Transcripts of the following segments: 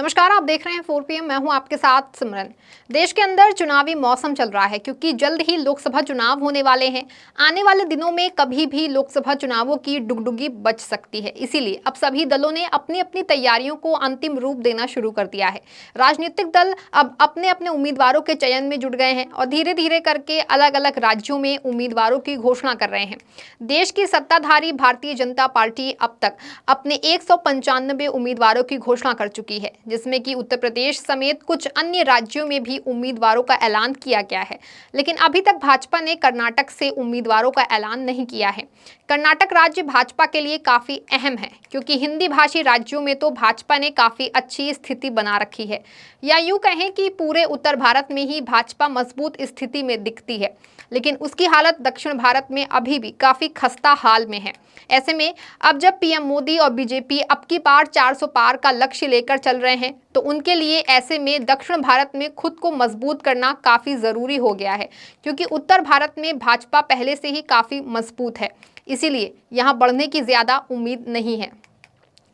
नमस्कार, आप देख रहे हैं 4 PM। मैं हूं आपके साथ सिमरन। देश के अंदर चुनावी मौसम चल रहा है क्योंकि जल्द ही लोकसभा चुनाव होने वाले हैं। आने वाले दिनों में कभी भी लोकसभा चुनावों की डुगडुगी बज सकती है। इसीलिए अब सभी दलों ने अपनी अपनी तैयारियों को अंतिम रूप देना शुरू कर दिया है। राजनीतिक दल अब अपने अपने उम्मीदवारों के चयन में जुट गए हैं और धीरे धीरे करके अलग अलग राज्यों में उम्मीदवारों की घोषणा कर रहे हैं। देश की सत्ताधारी भारतीय जनता पार्टी अब तक अपने 195 उम्मीदवारों की घोषणा कर चुकी है, जिसमें कि उत्तर प्रदेश समेत कुछ अन्य राज्यों में भी उम्मीदवारों का ऐलान किया गया है। लेकिन अभी तक भाजपा ने कर्नाटक से उम्मीदवारों का ऐलान नहीं किया है। कर्नाटक राज्य भाजपा के लिए काफी अहम है क्योंकि हिंदी भाषी राज्यों में तो भाजपा ने काफी अच्छी स्थिति बना रखी है, या यूं कहें कि पूरे उत्तर भारत में ही भाजपा मजबूत स्थिति में दिखती है। लेकिन उसकी हालत दक्षिण भारत में अभी भी काफी खस्ता हाल में है। ऐसे में अब जब पीएम मोदी और बीजेपी अब की बार 400 पार का लक्ष्य लेकर चल रहे हैं, तो उनके लिए ऐसे में दक्षिण भारत में खुद को मजबूत करना काफी जरूरी हो गया है, क्योंकि उत्तर भारत में भाजपा पहले से ही काफी मजबूत है। इसीलिए यहाँ बढ़ने की ज्यादा उम्मीद नहीं है।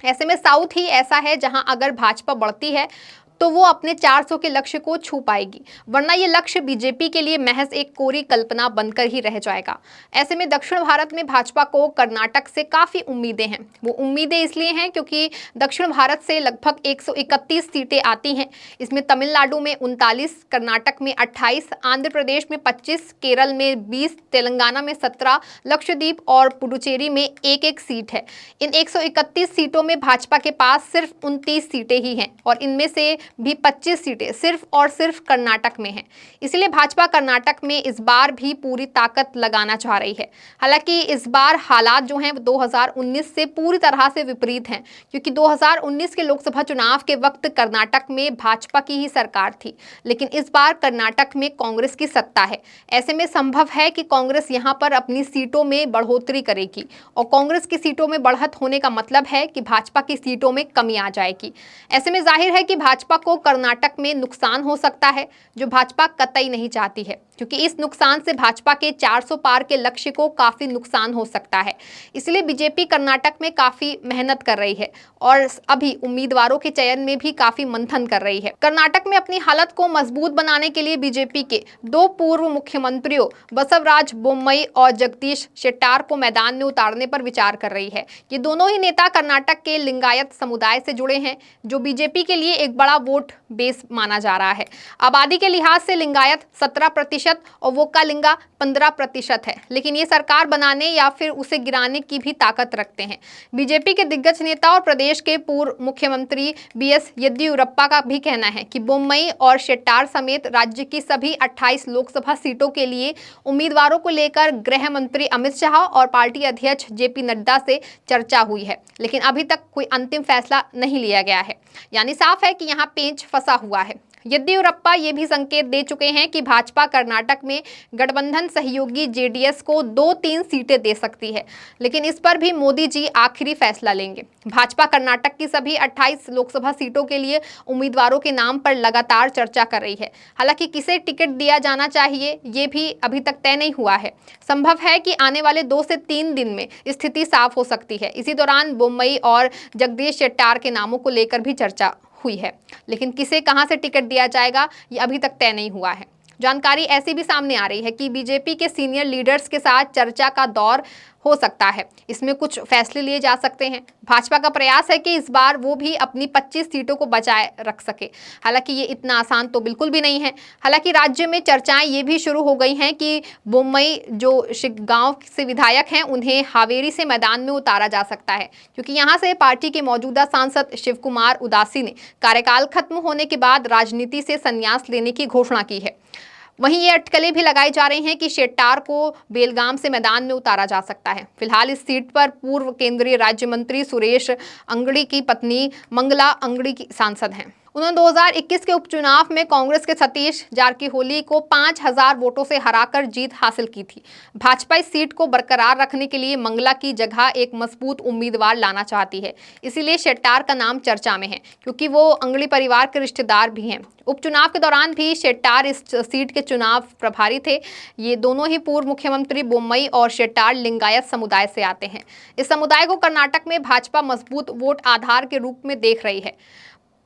ऐसे में साउथ ही ऐसा है जहां अगर भाजपा बढ़ती है तो वो अपने 400 के लक्ष्य को छू पाएगी, वरना ये लक्ष्य बीजेपी के लिए महज एक कोरी कल्पना बनकर ही रह जाएगा। ऐसे में दक्षिण भारत में भाजपा को कर्नाटक से काफी उम्मीदें हैं। वो उम्मीदें इसलिए हैं क्योंकि दक्षिण भारत से लगभग 131 सीटें आती हैं। इसमें तमिलनाडु में 39, कर्नाटक में 28, आंध्र प्रदेश में 25, केरल में 20, तेलंगाना में 17, लक्षद्वीप और पुडुचेरी में एक सीट है। इन 131 सीटों में भाजपा के पास सिर्फ 29 सीटें ही हैं और इनमें से भी 25 सीटें सिर्फ और सिर्फ कर्नाटक में हैं। इसलिए भाजपा कर्नाटक में इस बार भी पूरी ताकत लगाना चाह रही है। हालांकि इस बार हालात जो हैं 2019 से पूरी तरह से विपरीत हैं, क्योंकि 2019 के लोकसभा चुनाव के वक्त कर्नाटक में भाजपा की ही सरकार थी, लेकिन इस बार कर्नाटक में कांग्रेस की सत्ता है। ऐसे में संभव है कि कांग्रेस यहां पर अपनी सीटों में बढ़ोतरी करेगी और कांग्रेस की सीटों में बढ़त होने का मतलब है कि भाजपा की सीटों में कमी आ जाएगी। ऐसे में जाहिर है कि भाजपा को कर्नाटक में नुकसान हो सकता है, जो भाजपा कतई नहीं चाहती है, क्योंकि इस नुकसान से भाजपा के 400 पार के लक्ष्य को काफी नुकसान हो सकता है। इसलिए बीजेपी कर्नाटक में काफी मेहनत कर रही है और अभी उम्मीदवारों के चयन में भी काफी मंथन कर रही है। कर्नाटक में अपनी हालत को मजबूत बनाने के लिए बीजेपी के दो पूर्व मुख्यमंत्रियों बसवराज बोम्मई और जगदीश शेट्टार को मैदान में उतारने पर विचार कर रही है। ये दोनों ही नेता कर्नाटक के लिंगायत समुदाय से जुड़े हैं, जो बीजेपी के लिए एक बड़ा वोट बेस माना जा रहा है। आबादी के लिहाज से लिंगायत 17% और वोक्कालिंगा 15% है, लेकिन ये सरकार बनाने या फिर उसे गिराने की भी ताकत रखते हैं। बीजेपी के दिग्गज नेता और प्रदेश के पूर्व मुख्यमंत्री बीएस येदियुरप्पा का भी कहना है कि बोम्मई और शेट्टार समेत राज्य की सभी 28 लोकसभा सीटों के लिए उम्मीदवारों को लेकर गृह मंत्री अमित शाह और पार्टी अध्यक्ष जेपी नड्डा से चर्चा हुई है, लेकिन अभी तक कोई अंतिम फैसला नहीं लिया गया है। यानी साफ है कि यहाँ पेंच फंसा हुआ है। येदियुरप्पा ये भी संकेत दे चुके हैं कि भाजपा कर्नाटक में गठबंधन सहयोगी जेडीएस को 2-3 सीटें दे सकती है, लेकिन इस पर भी मोदी जी आखिरी फैसला लेंगे। भाजपा कर्नाटक की सभी 28 लोकसभा सीटों के लिए उम्मीदवारों के नाम पर लगातार चर्चा कर रही है। हालांकि किसे टिकट दिया जाना चाहिए ये भी अभी तक तय नहीं हुआ है। संभव है कि आने वाले 2 से 3 दिन में स्थिति साफ हो सकती है। इसी दौरान बोम्मई और जगदीश शेट्टार के नामों को लेकर भी चर्चा हुई है, लेकिन किसे कहां से टिकट दिया जाएगा ये अभी तक तय नहीं हुआ है। जानकारी ऐसी भी सामने आ रही है कि बीजेपी के सीनियर लीडर्स के साथ चर्चा का दौर हो सकता है। इसमें कुछ फैसले लिए जा सकते हैं। भाजपा का प्रयास है कि इस बार वो भी अपनी 25 सीटों को बचाए रख सके। हालांकि ये इतना आसान तो बिल्कुल भी नहीं है। हालांकि राज्य में चर्चाएं ये भी शुरू हो गई हैं कि बोम्मई जो गांव से विधायक हैं, उन्हें हावेरी से मैदान में उतारा जा सकता है, क्योंकि यहाँ से पार्टी के मौजूदा सांसद शिव कुमार उदासी ने कार्यकाल खत्म होने के बाद राजनीति से संन्यास लेने की घोषणा की है। वहीं ये अटकलें भी लगाई जा रही हैं कि शेट्टार को बेलगाम से मैदान में उतारा जा सकता है। फिलहाल इस सीट पर पूर्व केंद्रीय राज्य मंत्री सुरेश अंगड़ी की पत्नी मंगला अंगड़ी की सांसद हैं। उन्होंने 2021 के उपचुनाव में कांग्रेस के सतीश जारकिहोली को 5000 वोटों से हराकर जीत हासिल की थी। भाजपा इस सीट को बरकरार रखने के लिए मंगला की जगह एक मजबूत उम्मीदवार लाना चाहती है। इसीलिए शेट्टार का नाम चर्चा में है, क्योंकि वो अंगड़ी परिवार के रिश्तेदार भी हैं। उपचुनाव के दौरान भी शेट्टार इस सीट के चुनाव प्रभारी थे। ये दोनों ही पूर्व मुख्यमंत्री बोम्मई और शेट्टार लिंगायत समुदाय से आते हैं। इस समुदाय को कर्नाटक में भाजपा मजबूत वोट आधार के रूप में देख रही है।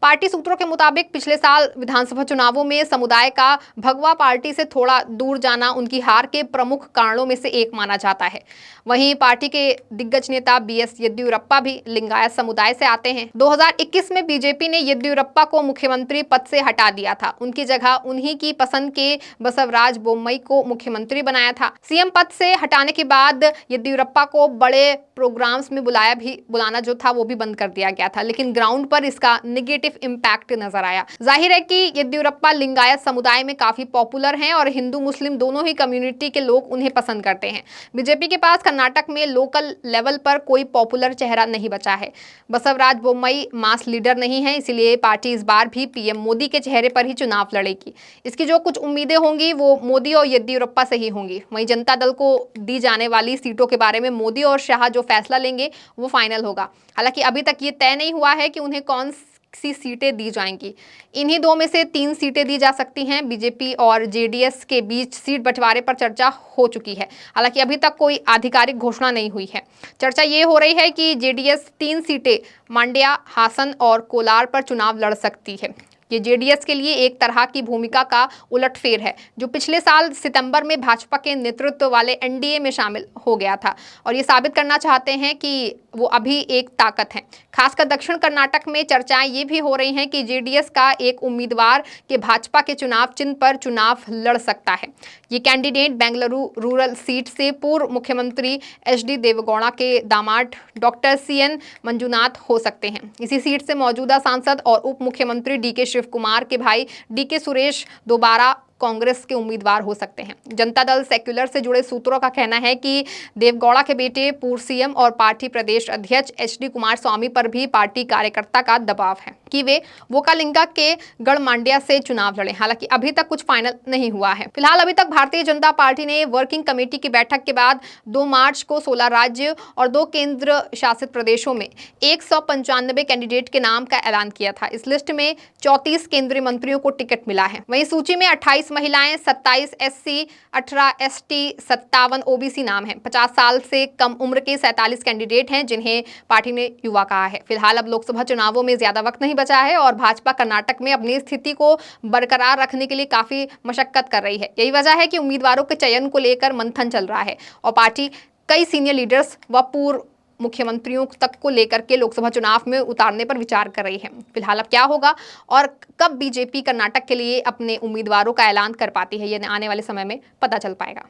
पार्टी सूत्रों के मुताबिक पिछले साल विधानसभा चुनावों में समुदाय का भगवा पार्टी से थोड़ा दूर जाना उनकी हार के प्रमुख कारणों में से एक माना जाता है। वहीं पार्टी के दिग्गज नेता बीएस येदियुरप्पा भी लिंगायत समुदाय से आते हैं। 2021 में बीजेपी ने येदियुरप्पा को मुख्यमंत्री पद से हटा दिया था। उनकी जगह उन्हीं की पसंद के बसवराज बोम्मई को मुख्यमंत्री बनाया था। सीएम पद से हटाने के बाद येदियुरप्पा को बड़े प्रोग्राम्स में बुलाना जो था वो भी बंद कर दिया गया था, लेकिन ग्राउंड पर इसका नेगेटिव इम्पैक्ट नजर आया। जाहिर है कि येदियुरप्पा लिंगायत समुदाय में काफी पॉपुलर हैं और हिंदू मुस्लिम दोनों ही कम्युनिटी के लोग उन्हें पसंद करते हैं। बीजेपी के पास कर्नाटक में लोकल लेवल पर कोई पॉपुलर चेहरा नहीं बचा है। बसवराज बोम्मई मास लीडर नहीं है, इसीलिए पार्टी इस बार भी पीएम मोदी के चेहरे पर ही चुनाव लड़ेगी। इसकी जो कुछ उम्मीदें होंगी वो मोदी और येदियुरप्पा से ही होंगी। वहीं जनता दल को दी जाने वाली सीटों के बारे में मोदी और शाह जो फैसला लेंगे वो फाइनल होगा। हालांकि अभी तक ये तय नहीं हुआ है कि उन्हें कौन सी सीटें दी जाएंगी। इन्हीं दो में से 3 सीटें दी जा सकती हैं। बीजेपी और जेडीएस के बीच सीट बंटवारे पर चर्चा हो चुकी है। हालांकि अभी तक कोई आधिकारिक घोषणा नहीं हुई है। चर्चा ये हो रही है कि जेडीएस 3 सीटें मांड्या, हासन और कोलार पर चुनाव लड़ सकती है। ये जेडीएस के लिए एक तरह की भूमिका का उलटफेर है, जो पिछले साल सितंबर में भाजपा के नेतृत्व वाले एनडीए में शामिल हो गया था और ये साबित करना चाहते हैं कि वो अभी एक ताकत है। खासकर दक्षिण कर्नाटक में चर्चाएं ये भी हो रही हैं कि जेडीएस का एक उम्मीदवार के भाजपा के चुनाव चिन्ह पर चुनाव लड़ सकता है। ये कैंडिडेट बेंगलुरु रूरल सीट से पूर्व मुख्यमंत्री एचडी देवेगौड़ा के दामाद डॉक्टर सीएन मंजुनाथ हो सकते हैं। इसी सीट से मौजूदा सांसद और उप मुख्यमंत्री डीके शिव कुमार के भाई डीके सुरेश दोबारा कांग्रेस के उम्मीदवार हो सकते हैं। जनता दल सेक्युलर से जुड़े सूत्रों का कहना है कि देवगौड़ा के बेटे पूर्व सीएम और पार्टी प्रदेश अध्यक्ष एचडी कुमारस्वामी पर भी पार्टी कार्यकर्ता का दबाव है कि वे वोकालिंगा के गढ़मांड्या से चुनाव लड़ें। हालांकि अभी तक कुछ फाइनल नहीं हुआ है। फिलहाल अभी तक भारतीय जनता पार्टी ने वर्किंग कमेटी की बैठक के बाद 2 मार्च को 16 राज्य और 2 केंद्र शासित प्रदेशों में 195 कैंडिडेट के नाम का ऐलान किया था। इस लिस्ट में 34 केंद्रीय मंत्रियों को टिकट मिला है। वहीं सूची में 28 महिलाएं, 27 एससी, 18 एसटी, 57 ओबीसी नाम हैं। 50 साल से कम उम्र के 47 कैंडिडेट हैं जिन्हें पार्टी ने युवा कहा है। फिलहाल अब लोकसभा चुनावों में ज्यादा वक्त नहीं बचा है और भाजपा कर्नाटक में अपनी स्थिति को बरकरार रखने के लिए काफी मशक्कत कर रही है। यही वजह है कि उम्मीदवारों के चयन को लेकर मंथन चल रहा है और पार्टी कई सीनियर लीडर्स व पूर्व मुख्यमंत्रियों तक को लेकर के लोकसभा चुनाव में उतारने पर विचार कर रही है। फिलहाल अब क्या होगा और कब बीजेपी कर्नाटक के लिए अपने उम्मीदवारों का ऐलान कर पाती है, ये आने वाले समय में पता चल पाएगा।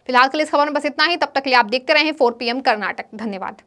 फिलहाल के लिए इस खबर में बस इतना ही। तब तक के लिए आप देखते रहें 4 PM कर्नाटक। धन्यवाद।